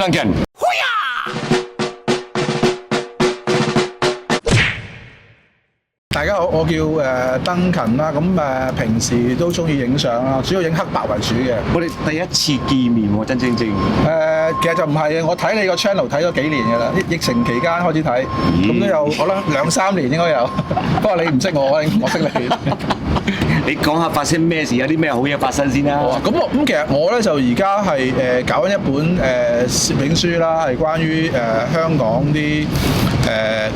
Duncan。大家好，我叫Duncan啦，咁平時都中意影相啦，主要影黑白為主嘅。我哋第一次見面喎，真正。其實就唔係嘅，我睇你個 channel 睇咗幾年嘅啦，疫情期間開始睇，咁都有我諗2-3年應該有。不過你唔識我，我識你。你講下發生咩事，有啲咩好嘢發生先啦。咁其實我咧就而家係搞緊一本攝影書啦，係關於香港啲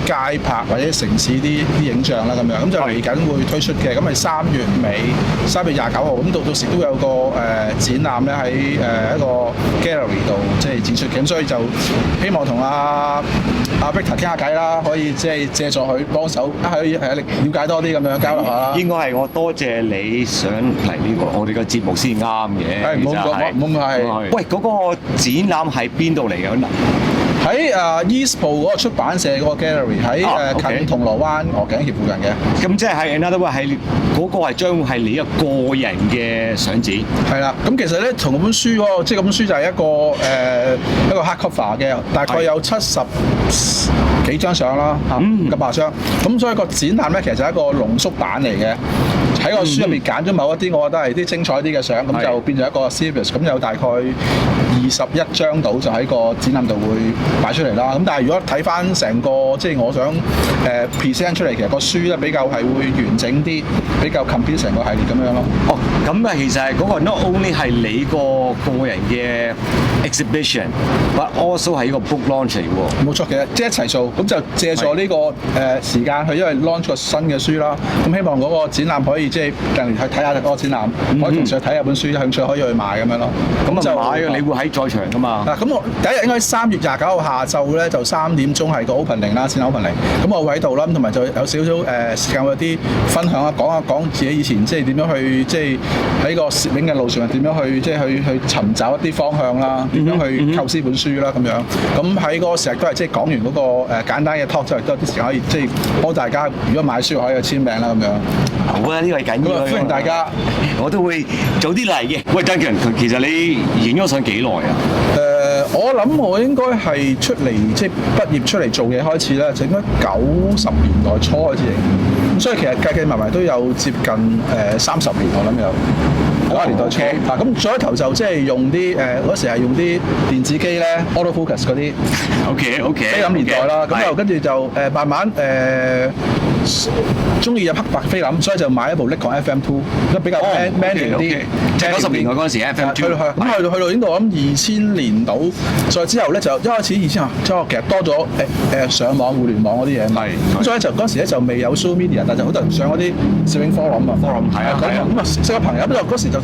街拍或者城市啲影像啦咁樣，咁就嚟緊會推出嘅，咁係3月尾，3月29號，咁到時都有個展覽咧喺一個 gallery 度即係展出嘅，咁所以就希望同阿 Victor 傾下偈啦，可以即係借助佢幫手，可以了解多啲咁樣交流下啦。應該係我多謝你想嚟呢個我哋個節目先啱嘅。唔好咁係。喂，嗰個展覽喺邊度嚟嘅？喺Eastpool 嗰個出版社嗰個 gallery 喺近銅鑼灣鵝頸橋附近嘅。咁即係 another way 係嗰個係將會係你一個人嘅相展。係啦，咁其實咧同嗰本書嗰個即係嗰本書就係一個 hard cover 嘅，大概有70幾張相啦，100張。咁所以個展覽咧其實就係一個濃縮版嚟嘅。喺個書入面揀咗某一啲，我覺得係啲精彩啲嘅相，咁就變咗一個 series，咁有大概21張到就喺個展覽度會擺出嚟啦。咁但係如果睇翻成個即係我想present 出嚟，其實個書咧比較係會完整啲，比較 complete 成個系列咁樣咯。哦，咁啊，其實嗰個 not only 係你個人嘅 exhibition，but also 係一個 book launch 嚟喎。冇錯嘅，即係一齊做，咁就借助呢個時間去因為 launch 個新嘅書啦。咁希望嗰個展覽可以即係近年去睇下嗰個展覽，可以同時去睇下本書，有興趣可以去買咁樣咯。咁就買嘅，你會喺在場噶嘛？嗱，咁我第一日應該3月29號下晝咧，就3點鐘係個 opening 啦，展覽 opening。咁我會喺度啦，同埋就有少少時間有啲分享啊，講自己以前即係點樣去即係喺個攝影嘅路上點樣去即係去尋找一啲方向啦，點樣去構思本書啦咁樣。咁喺嗰個時候都係即係講完嗰個簡單嘅 talk 之後，都有啲時間可以即係幫大家，如果買書可以簽名啦咁樣。好啊，呢個係緊要。歡迎大家，我都會早啲嚟嘅。喂 Duncan，其實你影咗相幾耐啊？我諗我應該係出嚟即係畢業出嚟做嘢開始啦，就應該90年代初開始影，咁所以其實計埋都有接近30年我諗有90年代初。嗱咁最一頭就即係用啲嗰時係用啲電子機咧 autofocus 嗰啲 OK 菲林年代啦，咁又跟住就慢慢中意入黑白菲林，所以就買一部 Nikon FM2，都比較 manual 啲。即係90年代嗰陣時 FM2。咁去到呢度，我諗2000年到，再之後咧就一開始2000啊，即係其實多咗上網互聯網嗰啲嘢。係。咁所以就嗰時咧就未有 social media，但就好多人上嗰啲攝影 forum 啊。係啊。咁啊識個朋友，咁就嗰時就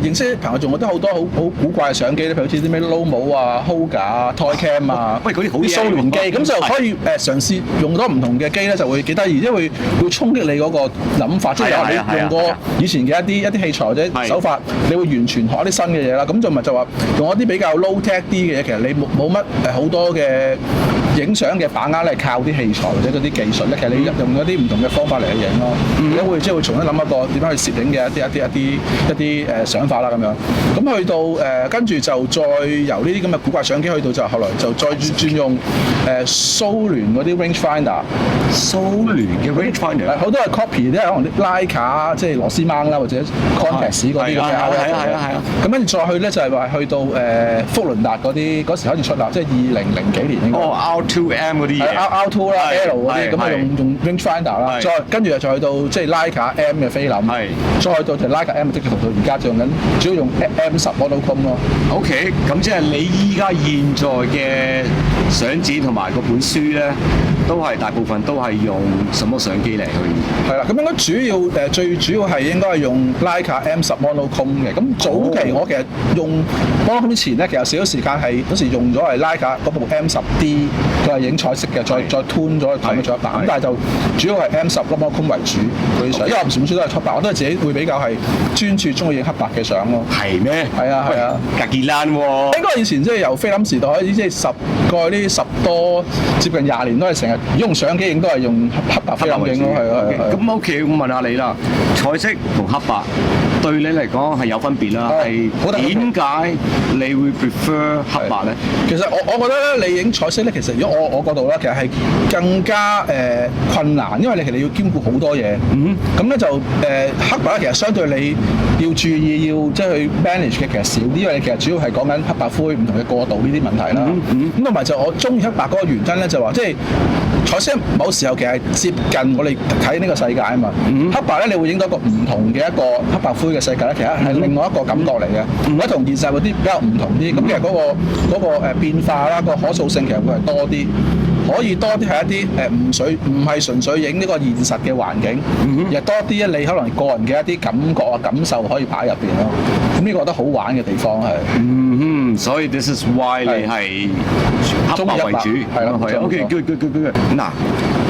認識朋友，仲覺得好多好古怪嘅相機咧，譬如好似啲咩 Lomo 啊、Hoga 啊、Toy Cam 啊，喂嗰啲好啲蘇聯機，咁就可以嘗試用多唔同嘅機咧，就會幾得意，因為會衝擊你嗰個諗法，即係你用過以前嘅一啲器材或者手法，你會完全學一啲新嘅嘢啦。咁就咪就話用一啲比較 low tech 啲嘅嘢，其實你冇乜好多嘅影相嘅把握咧，靠啲器材或者嗰啲技術咧，其實你用一啲唔同嘅方法嚟去影咯。咁會即係會重新諗一個點樣去攝影嘅一啲想法啦咁樣。咁去到跟住就再由呢啲咁嘅古怪相機去到就後來就再轉用蘇聯嗰啲 range finder。蘇聯嘅 range finder 好多係 copy 啲可能啲 Leica 即係螺絲掹啦，或者 Contax 嗰啲咁嘅。係啊。咁跟住再去咧就係話去到福倫達嗰啲嗰時開始出啦，即係2000幾年應該。R2M 嗰啲嘢。R2 啦 L 嗰啲，咁啊用 range finder 啦，再跟住就去到即係 Leica M 嘅菲林，再去到就 Leica M 即係到而家就用緊，主要用 M10 monochrome 咯。OK，咁即係你依家現在嘅相展同埋嗰本書咧，都係大部分都係用什麼相機嚟去？係啦，咁應該主要最主要係應該係用 Leica M10 monochrome 嘅。咁早期我其實用 monochrome 之前咧，其實有少少時間係嗰時用咗係 Leica 嗰部 M10D，佢係影彩色嘅，再 tune 咗去咗一版。咁但係就主要係 M10 monochrome 為主嗰啲相，因為我全部書都係黑白，我都係自己會比較係專注中意影黑白嘅相咯。係咩？係啊，格傑蘭喎。應該以前即係由菲林時代開始，即係過去呢10多接近20年都係成日用相機影都係用黑白菲林影咯，係啊。咁 OK，我問下你啦，彩色同黑白對你嚟講係有分別啦。係點解你會 prefer 黑白咧？其實我覺得咧，你影彩色咧，其實如果我角度咧，其實係更加困難，因為你其實要兼顧好多嘢。咁咧就黑白咧，其實相對你要注意要即係去 manage 嘅其實少啲，因為你其實主要係講緊黑白灰唔同嘅過渡呢啲問題啦。咁同埋就我中意黑白嗰個原因咧，就話即係彩色某時候其實係接近我哋睇呢個世界啊嘛。黑白咧，你會影到一個唔同嘅一個黑白灰嘅世界咧，其實係另外一個感覺嚟嘅，或者同現實嗰啲比較唔同啲。咁其實嗰個變化啦，個可塑性其實會係多啲。可以多啲係一啲唔係純粹影呢個現實嘅環境，而係多啲你可能個人嘅一啲感覺啊感受可以擺入邊咯。咁呢個覺得好玩嘅地方係。所以 this is why 你係黑白為主，係咯，係。OK， good。嗱，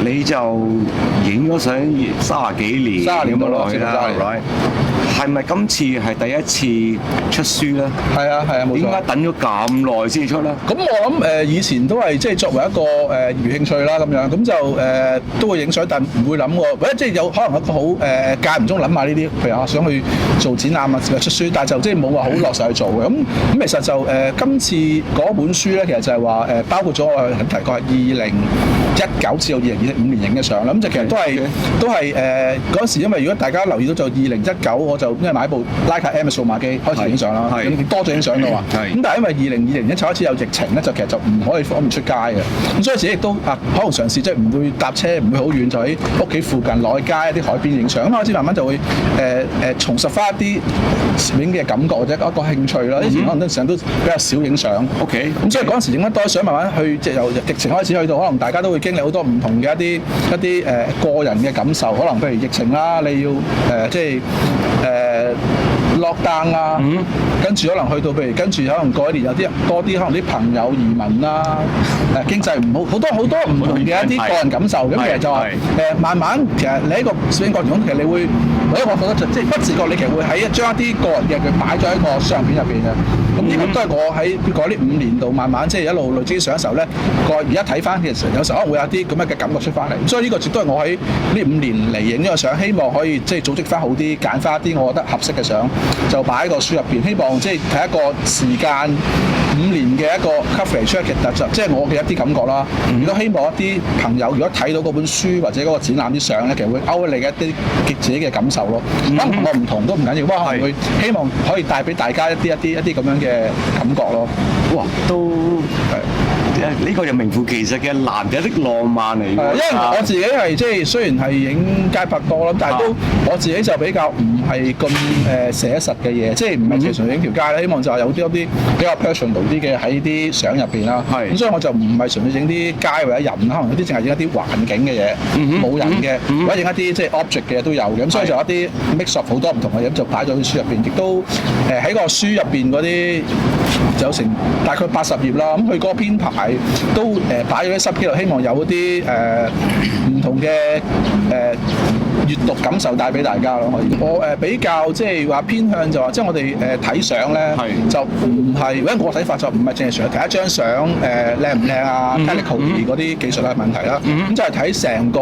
你就影咗相30幾年咁樣落去啦，係咪今次係第一次出書咧？係啊，冇錯。點解等咗咁耐先出咧？咁我諗以前都係即係作為一個業餘興趣啦咁樣，咁就都會影相，但唔會諗喎，或者即係有可能一個好間唔中諗下呢啲，譬如我想去做展覽啊，出書，但係就即係冇話好落實去做嘅。咁其實就今次嗰本書咧，其實就係話包括咗我提過係2019至到2025年影嘅相啦。咁就其實都係嗰陣時，因為如果大家留意到就2019，我就因為買部Leica M 嘅數碼機開始影相啦，多咗影相嘅話。咁但係因為2020年開始有疫情咧，就其實就唔可以方便出街嘅。咁所以自己亦都可能嘗試即係唔會搭車，唔會好遠，就喺屋企附近落去街一啲海邊影相。咁開始慢慢就會重拾翻一啲攝影嘅感覺或者一個興趣啦。以前可能成日都比較少影相。OK。咁所以嗰陣時影得多相，慢慢去即係由疫情開始去到，可能大家都會經歷好多唔同嘅一啲個人嘅感受。可能譬如疫情啦，你要即係lockdown 啊，跟住可能去到譬如跟住可能過一年有啲多啲可能啲朋友移民啦，經濟唔好，好多唔同嘅一啲個人感受。咁其實就係慢慢其實你喺個攝影過程中，其實你會我覺得即係不自覺你其實會喺將一啲個人嘅佢擺咗喺個相片入邊嘅。咁呢個都係我喺過呢5年度慢慢即係一路累積相嘅時候咧，而家睇翻其實有時候可能會有啲咁樣嘅感覺出翻嚟。所以呢個絕對係我喺呢5年嚟影呢個相，希望可以即係組織翻好啲，揀翻一啲我覺得合適嘅相，就擺喺個書入邊。希望即係睇一個時間5年嘅一個 coverage 出嚟嘅特質，即係我嘅一啲感覺啦。亦都希望一啲朋友如果睇到嗰本書或者嗰個展覽啲相咧，其實會勾起你嘅一啲自己嘅感受咯。可能我唔同都唔緊要，不過可能會希望可以帶俾大家一啲咁樣嘅感覺咯。哇，都呢個就名副其實嘅男人的浪漫嚟㗎。因為我自己係即係雖然係影街拍多啦，但係都我自己就比較唔係咁寫實嘅嘢，即係唔係純粹影條街啦。希望就係有啲比較 personal 啲嘅喺啲相入邊啦。咁所以我就唔係純粹影啲街或者人，可能有啲淨係影一啲環境嘅嘢，冇人嘅，或者影一啲即係 object 嘅都有嘅。咁所以就有一啲 mix of 好多唔同嘅嘢，就擺咗喺書入邊，亦都喺個書入邊嗰啲就有成大概80頁啦。咁佢嗰個編排都擺咗啲濕機度，希望有啲唔同嘅閱讀感受帶俾大家咯。我比較即係話偏向就話，即係我哋睇相咧，就唔係，因為我睇法就唔係淨係除咗睇一張相靚唔靚啊 technical 嗰啲技術嘅問題啦。咁就係睇成個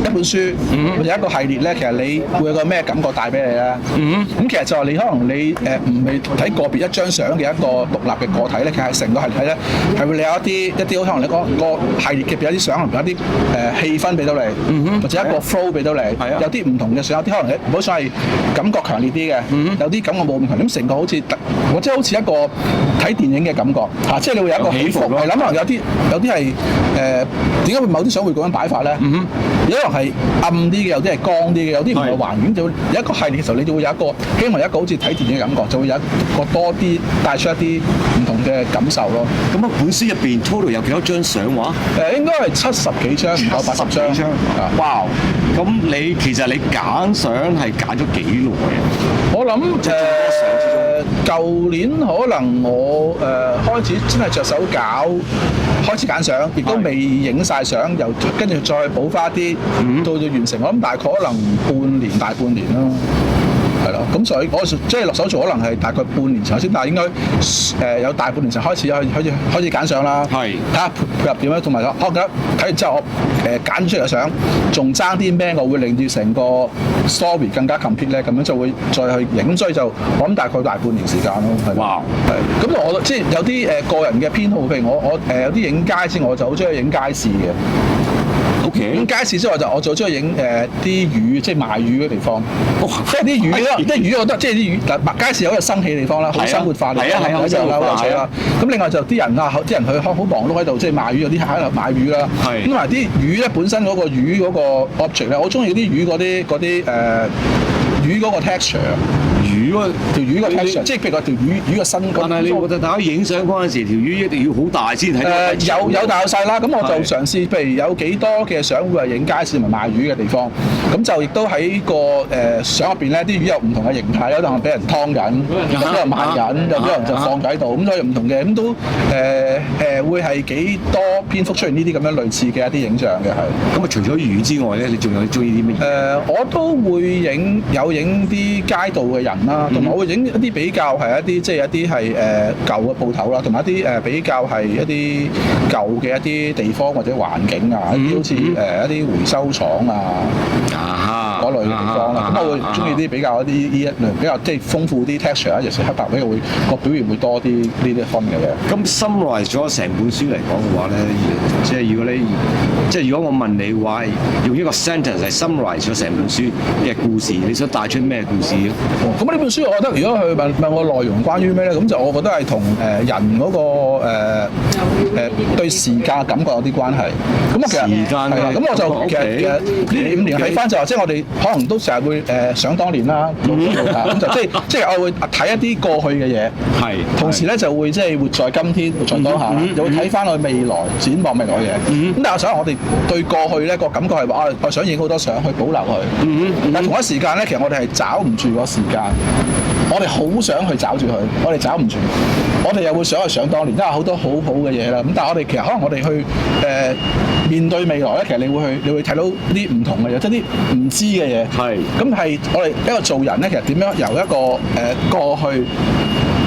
一本書或者一個系列咧，其實你會有個咩感覺帶俾你咧？咁其實就係你可能你唔係睇個別一張相嘅一個獨立嘅個體咧，其實成個系列咧係會你有一啲可能你講個系列嘅有啲相，可能有啲氣氛俾到你，或者一個 flow 俾到你，有啲唔同嘅相，有啲可能好似係感覺強烈啲嘅，有啲感覺冇咁強，咁成個好似我即係好似一個睇電影嘅感覺嚇，即係你會有一個起伏。係諗可能有啲係點解會某啲相會咁樣擺法咧？有可能係暗啲嘅，有啲係光啲嘅，有啲唔係環境，就有一個系列嘅時候，你就會有一個希望有一個好似睇電影嘅感覺，就會有一個多啲帶出一啲唔同嘅感受咯。咁啊，本書入邊 total 有幾多張相話？應該係70幾張，唔夠80張。哇！咁其實你揀相係揀咗幾耐啊？我諗舊年可能我開始真係着手開始揀相，亦都未影晒相，又跟住再補翻啲，到完成。我諗大概可能大半年咯。係咯，咁所以我即係落手做，可能係大概半年前先，但係應該有大半年前開始開始揀相啦。係睇下配合點樣，同埋我覺得睇完之後，我揀出嚟嘅相仲爭啲咩，我會令到成個 story 更加 complete 咧，咁樣就會再去影，所以就我諗大概大半年時間咯。哇！係咁我即係有啲個人嘅偏好，譬如我有啲影街市，我就好中意影街市嘅。OK，咁街市之外就我就中意影啲魚，即係賣魚嘅地方。即係啲魚咯，啲魚我覺得即係啲魚嗱，街市有一個生氣地方啦，好生活化地方啦，有趣啦。咁另外就啲人佢好忙碌喺度，即係賣魚，有啲客喺度買魚啦。咁同埋啲魚咧本身嗰個魚嗰個 object 咧，我中意啲魚嗰啲魚嗰個 texture。條魚個 texture，即係譬如話條魚個身。但係你覺得大家影相嗰陣時，條魚一定要好大先睇到。有大有細啦，咁我就嘗試，譬如有幾多嘅相會係影街市同埋賣魚嘅地方，咁就亦都喺個相入邊咧，啲魚有唔同嘅形態，有啲人俾人劏緊，有啲人賣緊，有啲人就放喺度，咁所以唔同嘅，咁都會係幾多篇幅出現呢啲咁樣類似嘅一啲影像嘅係。咁啊，除咗魚之外咧，你仲有中意啲咩？我都會影啲街道嘅人啦，同埋我會影一啲比較係一啲即係一啲係舊嘅鋪頭啦，同埋一啲比較係一啲舊嘅一啲地方或者環境啊，一啲好似一啲回收廠啊嗰類嘅地方啦。咁我會中意啲比較一類比較即係豐富啲 texture，尤其是黑白比較會個表現會多啲呢啲分嘅嘢。咁 summarize 咗成本書嚟講嘅話咧，即係如果我問你話用一個 sentence 嚟 summarize 咗成本書嘅故事，你想帶出咩故事咧？咁呢本書我覺得如果佢問我內容關於咩咧，咁就我覺得係同人嗰個對時間嘅感覺有啲關係。咁我其實時間係啦，咁我就其實呢5年睇翻就話，即係我哋可能都成日會想當年啦，咁就即係我會睇一啲過去嘅嘢，係同時咧就會即係活在今天，活在當下啦，又會睇翻我未來展望未來嘅嘢。咁但係我想我哋對過去咧個感覺係話，我想影好多相去保留佢。但係同一時間咧，其實我哋係找唔住個時間。我哋好想去找住佢，我哋找唔住，我哋又會想去想當年，因為好多好好嘅嘢啦。咁但係我哋其實可能我哋去面對未來咧，其實你會睇到啲唔同嘅嘢，即係啲唔知嘅嘢。係。咁係我哋一個做人咧，其實點樣由一個過去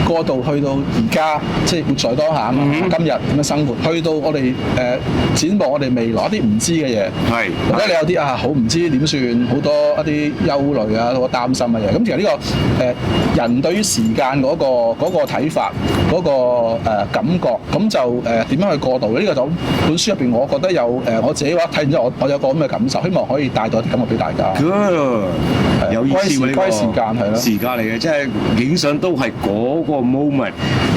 過渡去到而家，即係活在當下啊嘛，今日咁樣生活，去到我哋展望我哋未來一啲唔知嘅嘢。係。或者你有啲好唔知點算，好多一啲憂慮啊，好多擔心嘅嘢。咁其實呢個人對於時間嗰個睇法，嗰個感覺，咁就點樣去過渡？呢個就本書入邊，我覺得有我自己話睇完之後，我有個咁嘅感受，希望可以帶到啲感覺俾大家。有意思喎呢個。歸時間係咯。時間嚟嘅，即係影相都係嗰個 moment。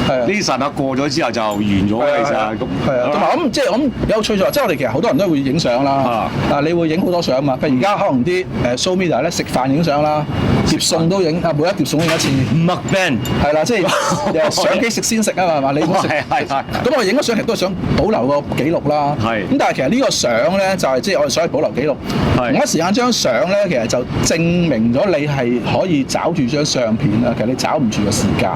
係啊。呢剎那過咗之後就完咗嘅，其實咁。係啊。同埋咁即係咁有趣在，即係我哋其實好多人都會影相啦。你會影好多相嘛？譬如而家可能啲social media 咧食飯影相啦，碟餸都影每一碟餸影一次。Mukbang 係啦，即係相機食先食啊嘛，係嘛？你唔食。係。咁我影咗相其實都係想保留個記錄啦。係。咁但係其實呢個相咧就係即係我哋所謂保留記錄。係。同一時間張相咧，其實就證明咗你係可以找住張相片啦。其實你找唔住個時間。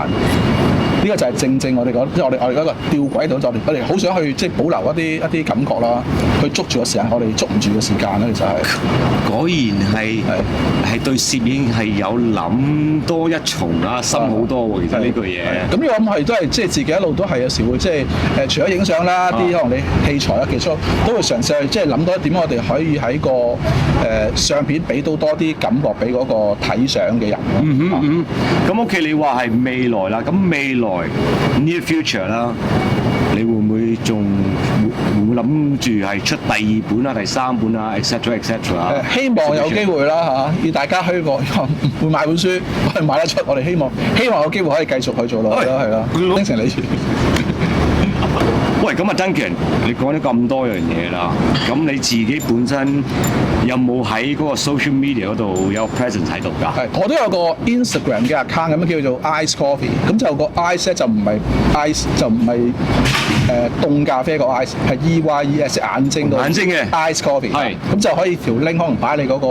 呢個就係正我哋講，即係我哋嗰個吊詭度，就我哋好想去即係保留一啲感覺啦，去捉住個時間，我哋捉唔住個時間啦，其實係。果然係對攝影係有諗多一重啦，深好多喎。其實呢句嘢。咁呢個咁係都係即係自己一路都係有時會即係除咗影相啦，啲可能你器材啊、技術都會嘗試去即係諗多一點，我哋可以喺個相片俾到多啲感覺俾嗰個睇相嘅人。咁 OK， 你話係未來啦，咁未來。Near future 啦，你會唔會仲會諗住係出第2本啊、第3本啊 ，etc. 希望有機會啦嚇，要大家希望會買本書，我哋買得出，我哋希望有機會可以繼續去做落去啦，係啦，應承你。喂，咁啊 Duncan，你講咗咁多樣嘢啦，咁你自己本身有冇喺嗰個 social media 嗰度有 presence 喺度㗎？係，我都有個 Instagram 嘅 account 咁叫做 Ice Coffee， 咁就個 Ice 咧就唔係 Ice， 就唔係凍咖啡個 Ice， 係 EYES 眼睛嘅 Ice Coffee， 係，咁就可以條 link 可能擺你嗰個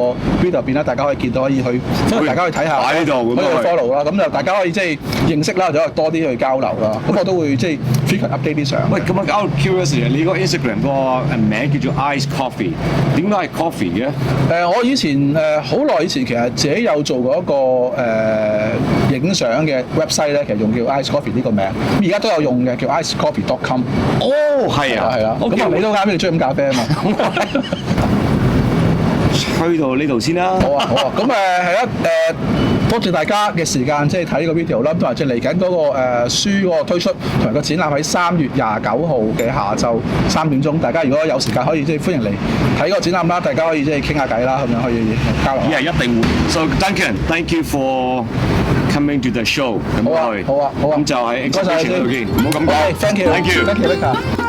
video 入邊啦，大家可以見到，可以去，大家去睇下，擺喺度，可以去 follow 啦，咁就大家可以即係認識啦，或者多啲去交流啦，咁我都會即係 frequent update 啲相。喂，咁啊 out curiosity， 你個 Instagram 個名叫做 Ice Coffee， 點解係 coffee 嘅？我以前好耐以前其實自己有做過一個影相嘅 website 咧，其實用叫 Ice Coffee 呢個名，而家都有用嘅叫 icecoffee.com。哦，係啊，係啊，咁啊你都啱，你中意飲咖啡啊嘛。吹到呢度先啦。好啊，好啊。咁係啦，多謝大家嘅時間，即係睇呢個 video 啦，同埋即係嚟緊嗰個書嗰個推出同埋個展覽喺3月29號嘅下晝3點鐘，大家如果有時間可以即係歡迎嚟睇個展覽啦，大家可以即係傾下偈啦，咁樣可以交流。一定會。So Duncan，thank you for coming to the show。好啊，好啊，好啊。咁就係 exhibition 度見，唔好咁講。Thank you，Thank you，Victor。